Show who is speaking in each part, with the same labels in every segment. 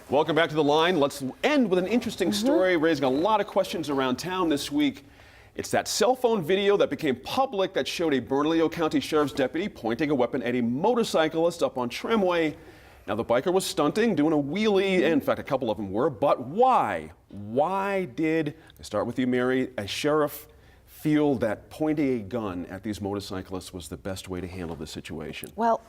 Speaker 1: Welcome back to The Line. Let's end with an interesting story raising a lot of questions around town this week. It's that cell phone video that became public that showed a Bernalillo County Sheriff's deputy pointing a weapon at a motorcyclist up on Tramway. Now, the biker was stunting, doing a wheelie. In fact, a couple of them were. But why? Why did, I start with you, Mary, a sheriff feel that pointing a gun at these motorcyclists was the best way to handle the situation?
Speaker 2: Well,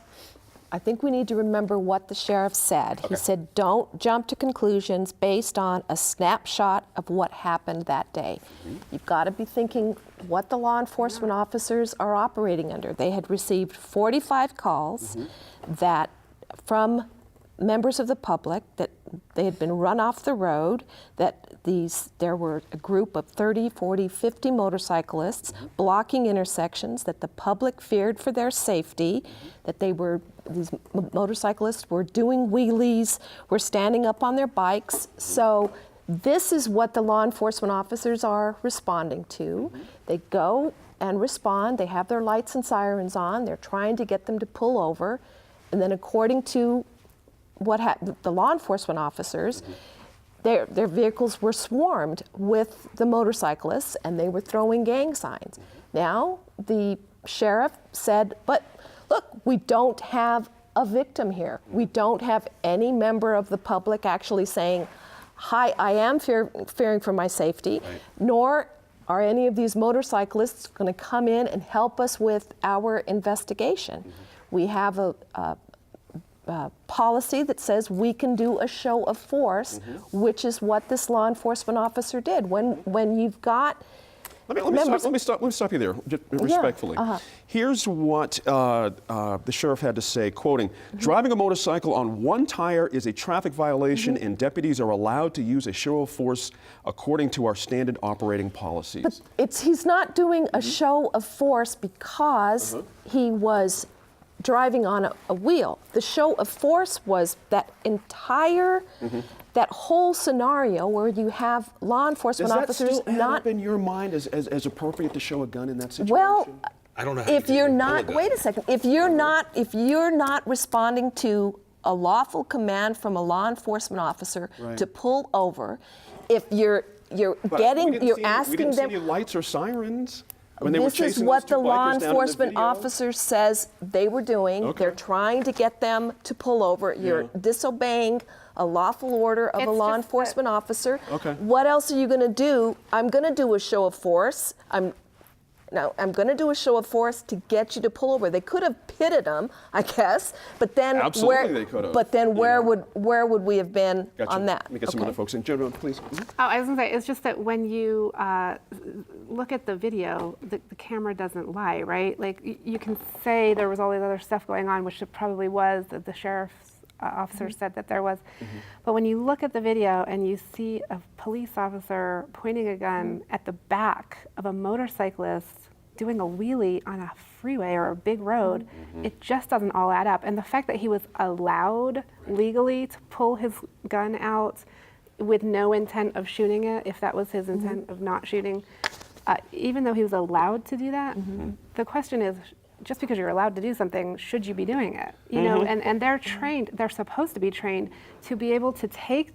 Speaker 2: I think we need to remember what the sheriff said.
Speaker 1: Okay.
Speaker 2: He said, don't jump to conclusions based on a snapshot of what happened that day. You've got to be thinking what the law enforcement officers are operating under. They had received 45 calls that from members of the public that they had been run off the road, that there were a group of 30, 40, 50 motorcyclists blocking intersections, that the public feared for their safety, that these motorcyclists were doing wheelies, were standing up on their bikes. So this is what the law enforcement officers are responding to. They go and respond, they have their lights and sirens on, they're trying to get them to pull over, and then according to the law enforcement officers, their vehicles were swarmed with the motorcyclists and they were throwing gang signs. Now, the sheriff said, but look, we don't have a victim here. We don't have any member of the public actually saying, hi, I am fearing for my safety, nor are any of these motorcyclists going to come in and help us with our investigation. We have a policy that says we can do a show of force, which is what this law enforcement officer did. When you've got
Speaker 1: Let me stop you there, just respectfully. Here's what the sheriff had to say, quoting, driving a motorcycle on one tire is a traffic violation and deputies are allowed to use a show of force according to our standard operating policies.
Speaker 2: But he's not doing a show of force because he was driving on a wheel. The show of force was that entire, that whole scenario where you have law enforcement officers
Speaker 1: Does that still add up in your mind as appropriate to show a gun in that situation?
Speaker 2: Well,
Speaker 3: I don't know how
Speaker 2: if
Speaker 3: you
Speaker 2: you're
Speaker 3: can
Speaker 2: not,
Speaker 3: pull a gun.
Speaker 2: wait a second, if you're not responding to a lawful command from a law enforcement officer to pull over, if you're asking
Speaker 1: we didn't
Speaker 2: them.
Speaker 1: see any lights or sirens when they were
Speaker 2: This
Speaker 1: chasing
Speaker 2: is what
Speaker 1: those two
Speaker 2: the law
Speaker 1: bikers down in the
Speaker 2: enforcement
Speaker 1: video?
Speaker 2: officer says they were doing.
Speaker 1: Okay.
Speaker 2: They're trying to get them to pull over. You're disobeying a lawful order of a law enforcement officer.
Speaker 1: Okay.
Speaker 2: What else are you going to do? I'm going to do a show of force. I'm going to do a show of force to get you to pull over. They could have pitted them, I guess, but then
Speaker 1: Absolutely they could have.
Speaker 2: But then where would we have been
Speaker 1: Gotcha.
Speaker 2: on that?
Speaker 1: Let me get some other folks in. General, please.
Speaker 4: Oh, I was going to say, it's just that when you look at the video, the camera doesn't lie, right? Like, you can say there was all this other stuff going on, which it probably was, that the sheriff's officer said that there was. But when you look at the video and you see a police officer pointing a gun at the back of a motorcyclist doing a wheelie on a freeway or a big road, it just doesn't all add up. And the fact that he was allowed legally to pull his gun out with no intent of shooting it, if that was his intent of not shooting, even though he was allowed to do that, the question is, just because you're allowed to do something, should you be doing it? You know, and they're trained, they're supposed to be trained to be able to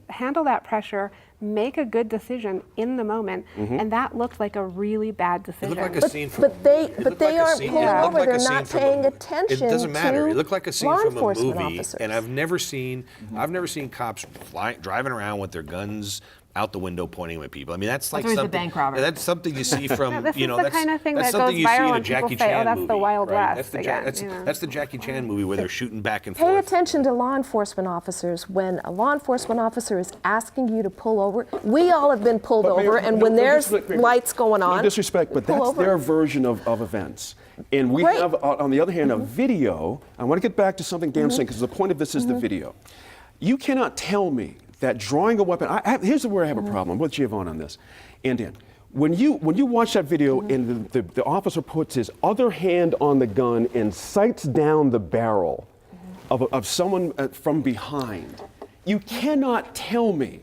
Speaker 4: handle that pressure, make a good decision in the moment, and that looked like a really bad decision.
Speaker 3: It looked like a scene from
Speaker 2: But they aren't pulling over. They're not paying
Speaker 3: It
Speaker 2: attention
Speaker 3: doesn't matter.
Speaker 2: to
Speaker 3: It looked like a scene
Speaker 2: law
Speaker 3: from a
Speaker 2: enforcement
Speaker 3: movie,
Speaker 2: officers.
Speaker 3: and I've never seen cops driving around with their guns out the window pointing them at people. I mean, that's like
Speaker 5: There's a
Speaker 3: something.
Speaker 5: bank robbery.
Speaker 3: That's something you see from
Speaker 4: This is the
Speaker 3: that's
Speaker 4: kind of thing
Speaker 3: that's
Speaker 4: that
Speaker 3: something
Speaker 4: goes
Speaker 3: you see
Speaker 4: viral
Speaker 3: in a
Speaker 4: and people
Speaker 3: Jackie
Speaker 4: say,
Speaker 3: Chan
Speaker 4: "Oh, that's
Speaker 3: movie,
Speaker 4: the Wild
Speaker 3: right?
Speaker 4: West
Speaker 3: That's
Speaker 4: again,"
Speaker 3: that's the Jackie Chan movie where they're shooting back and
Speaker 2: Pay
Speaker 3: forth.
Speaker 2: attention to law enforcement officers. When a law enforcement officer is asking you to pull over, we all have been pulled
Speaker 1: But
Speaker 2: over,
Speaker 1: Mayor,
Speaker 2: and
Speaker 1: no
Speaker 2: when there's
Speaker 1: disrespect,
Speaker 2: lights going on,
Speaker 1: no disrespect, but
Speaker 2: pull
Speaker 1: that's
Speaker 2: over.
Speaker 1: their version of events. And we
Speaker 2: Great.
Speaker 1: have, on the other hand, a video. I want to get back to something Dan was saying, because the point of this is the video. You cannot tell me that drawing a weapon, here's where I have a problem with Giovanni on this, and Dan. When you watch that video and the officer puts his other hand on the gun and sights down the barrel of someone from behind, You cannot tell me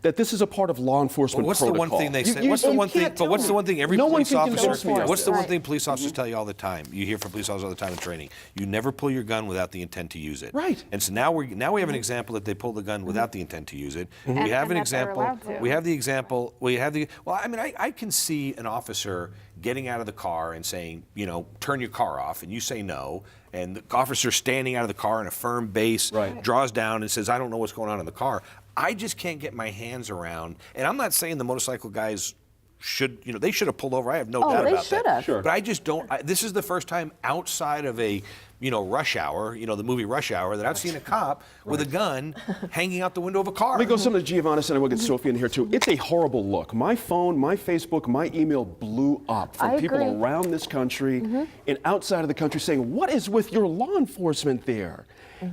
Speaker 1: that this is a part of law enforcement
Speaker 3: What's
Speaker 1: protocol.
Speaker 3: the one thing they
Speaker 1: You-
Speaker 3: say?
Speaker 1: you-
Speaker 3: What's the
Speaker 1: you
Speaker 3: one thing?
Speaker 1: can't
Speaker 3: But what's
Speaker 1: tell
Speaker 3: the
Speaker 1: me.
Speaker 3: one thing every
Speaker 1: No one
Speaker 3: police
Speaker 1: can
Speaker 3: officer?
Speaker 1: convince me of
Speaker 3: What's
Speaker 1: it.
Speaker 3: the one
Speaker 2: Right.
Speaker 3: thing police officers tell you all the time? You hear from police officers all the time in training. You never pull your gun without the intent to use it.
Speaker 1: Right.
Speaker 3: And so now we have an example that they pull the gun without the intent to use it. We
Speaker 4: And-
Speaker 3: have
Speaker 4: and
Speaker 3: an
Speaker 4: that they're
Speaker 3: example.
Speaker 4: allowed to.
Speaker 3: We have the example. We have the. Well, I mean, I can see an officer getting out of the car and saying, turn your car off, and you say no, and the officer standing out of the car in a firm base
Speaker 1: Right.
Speaker 3: draws down and says, I don't know what's going on in the car. I just can't get my hands around, and I'm not saying the motorcycle guys they should have pulled over. I have no
Speaker 2: Oh,
Speaker 3: doubt
Speaker 2: they
Speaker 3: about
Speaker 2: should
Speaker 3: that.
Speaker 2: have.
Speaker 1: Sure.
Speaker 3: But I just don't. This is the first time outside of a, Rush Hour, the movie Rush Hour, that I've seen a cop with a gun hanging out the window of a car.
Speaker 1: Let me go some to Giovanna, and we'll get Sophie in here too. It's a horrible look. My phone, my Facebook, my email blew up from
Speaker 2: I
Speaker 1: people
Speaker 2: agree.
Speaker 1: around this country and outside of the country saying, "What is with your law enforcement there?"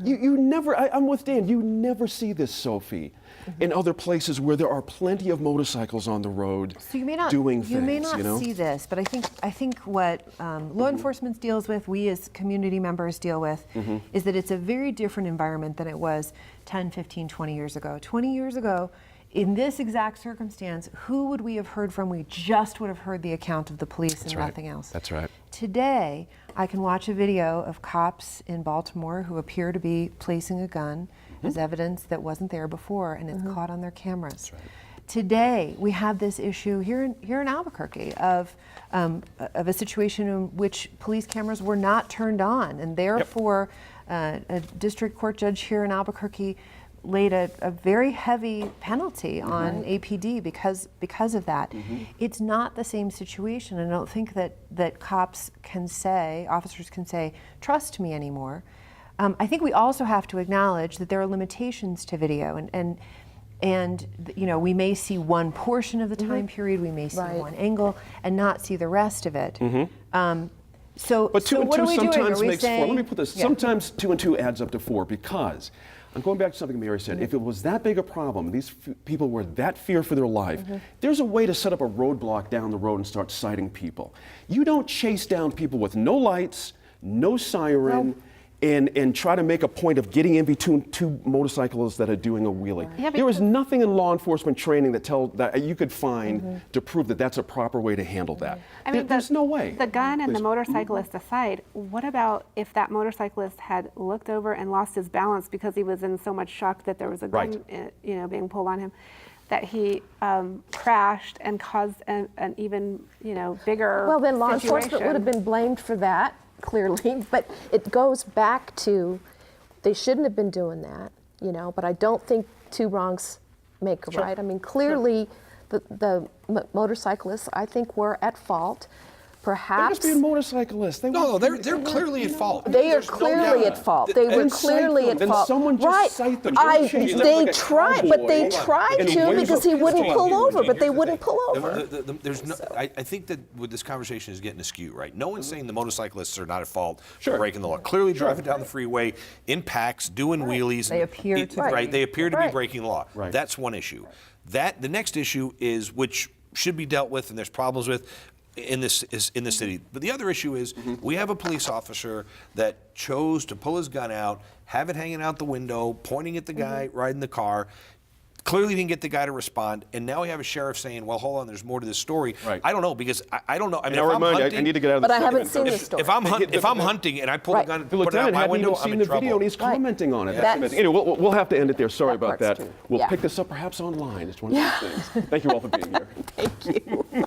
Speaker 1: You never. I'm with Dan. You never see this, Sophie, in other places where there are plenty of motorcycles on the road
Speaker 5: So you may not
Speaker 1: doing things.
Speaker 5: you may not
Speaker 1: you know?
Speaker 5: see this, but I think what law enforcement deals with, we as community members deal with, is that it's a very different environment than it was 10, 15, 20 years ago. 20 years ago, in this exact circumstance, who would we have heard from? We just would have heard the account of the police and
Speaker 1: right.
Speaker 5: nothing else.
Speaker 1: That's right.
Speaker 5: Today, I can watch a video of cops in Baltimore who appear to be placing a gun as evidence that wasn't there before, and it's caught on their cameras. Today, we have this issue here in Albuquerque of a situation in which police cameras were not turned on, and therefore a district court judge here in Albuquerque laid a very heavy penalty on APD because of that. It's not the same situation. I don't think that officers can say, trust me anymore. I think we also have to acknowledge that there are limitations to video, and we may see one portion of the time period, we may see
Speaker 2: Right.
Speaker 5: one angle, and not see the rest of it. So,
Speaker 1: But two
Speaker 5: so
Speaker 1: and
Speaker 5: what
Speaker 1: two
Speaker 5: are we doing?
Speaker 1: sometimes
Speaker 5: Are we
Speaker 1: makes
Speaker 5: saying,
Speaker 1: four. Let me put this.
Speaker 5: Yeah.
Speaker 1: Sometimes 2 and 2 adds up to 4 because I'm going back to something Mary said. If it was that big a problem, these people were that fear for their life, there's a way to set up a roadblock down the road and start citing people. You don't chase down people with no lights, no siren, and try to make a point of getting in between two motorcyclists that are doing a wheelie.
Speaker 4: Yeah,
Speaker 1: there is
Speaker 4: because-
Speaker 1: nothing in law enforcement training that you could find to prove that that's a proper way to handle that.
Speaker 4: I mean,
Speaker 1: There's no way.
Speaker 4: The gun and the
Speaker 1: Please.
Speaker 4: motorcyclist aside, what about if that motorcyclist had looked over and lost his balance because he was in so much shock that there was a gun,
Speaker 1: Right.
Speaker 4: being pulled on him, that he crashed and caused an even, bigger
Speaker 2: Well, then law
Speaker 4: situation?
Speaker 2: enforcement would have been blamed for that, clearly, but it goes back to, they shouldn't have been doing that, but I don't think two wrongs make a right. I mean, clearly, the motorcyclists, I think, were at fault.
Speaker 1: They're
Speaker 2: Perhaps
Speaker 1: just being motorcyclists. They
Speaker 3: No,
Speaker 1: weren't-
Speaker 3: they're clearly at fault.
Speaker 2: they are
Speaker 3: There's no
Speaker 2: clearly
Speaker 3: doubt.
Speaker 2: at fault. They were
Speaker 1: Then cite
Speaker 2: clearly
Speaker 1: them.
Speaker 2: at
Speaker 1: Then
Speaker 2: fault.
Speaker 1: someone just
Speaker 2: right.
Speaker 1: cite them. Don't chase them
Speaker 2: They
Speaker 1: like a
Speaker 2: tried, but they
Speaker 1: cowboy
Speaker 2: tried
Speaker 1: and
Speaker 2: to
Speaker 1: wave
Speaker 2: because
Speaker 1: a
Speaker 2: he wouldn't
Speaker 1: pistol.
Speaker 2: pull over, but
Speaker 3: Here's
Speaker 2: they
Speaker 3: the
Speaker 2: wouldn't
Speaker 3: thing.
Speaker 2: pull over.
Speaker 3: There's no. I think that with this conversation is getting askew, right? No one's saying the motorcyclists are not at fault
Speaker 1: Sure.
Speaker 3: for breaking the law. Clearly driving down the freeway in packs, doing wheelies.
Speaker 5: They appear to
Speaker 3: right.
Speaker 5: be.
Speaker 3: They appear to be
Speaker 2: Right.
Speaker 3: breaking the law.
Speaker 1: Right.
Speaker 3: That's one issue. The next issue is which should be dealt with, and there's problems with. In this city, but the other issue is we have a police officer that chose to pull his gun out, have it hanging out the window, pointing at the guy riding the car. Clearly didn't get the guy to respond, and now we have a sheriff saying, "Well, hold on, there's more to this story."
Speaker 1: Right.
Speaker 3: I don't know because I don't know. I mean,
Speaker 1: Now
Speaker 3: if I'm
Speaker 1: remind you, I
Speaker 3: hunting,
Speaker 1: need to get out of the
Speaker 2: But I haven't
Speaker 1: segment.
Speaker 2: seen the story.
Speaker 3: if I'm hunting and I pull
Speaker 2: Right.
Speaker 3: the gun,
Speaker 1: The
Speaker 3: put it out
Speaker 1: lieutenant
Speaker 3: my
Speaker 1: hadn't
Speaker 3: window,
Speaker 1: even
Speaker 3: I'm
Speaker 1: seen
Speaker 3: in
Speaker 1: the
Speaker 3: trouble.
Speaker 1: video, and he's
Speaker 2: Right.
Speaker 1: commenting on it.
Speaker 2: That's-
Speaker 1: That's amazing. Anyway, we'll have to end it there. Sorry
Speaker 2: That
Speaker 1: about that.
Speaker 2: part's true.
Speaker 1: We'll
Speaker 2: Yeah.
Speaker 1: pick this up perhaps online. It's one of those things. Thank you all for being here.
Speaker 2: Thank you.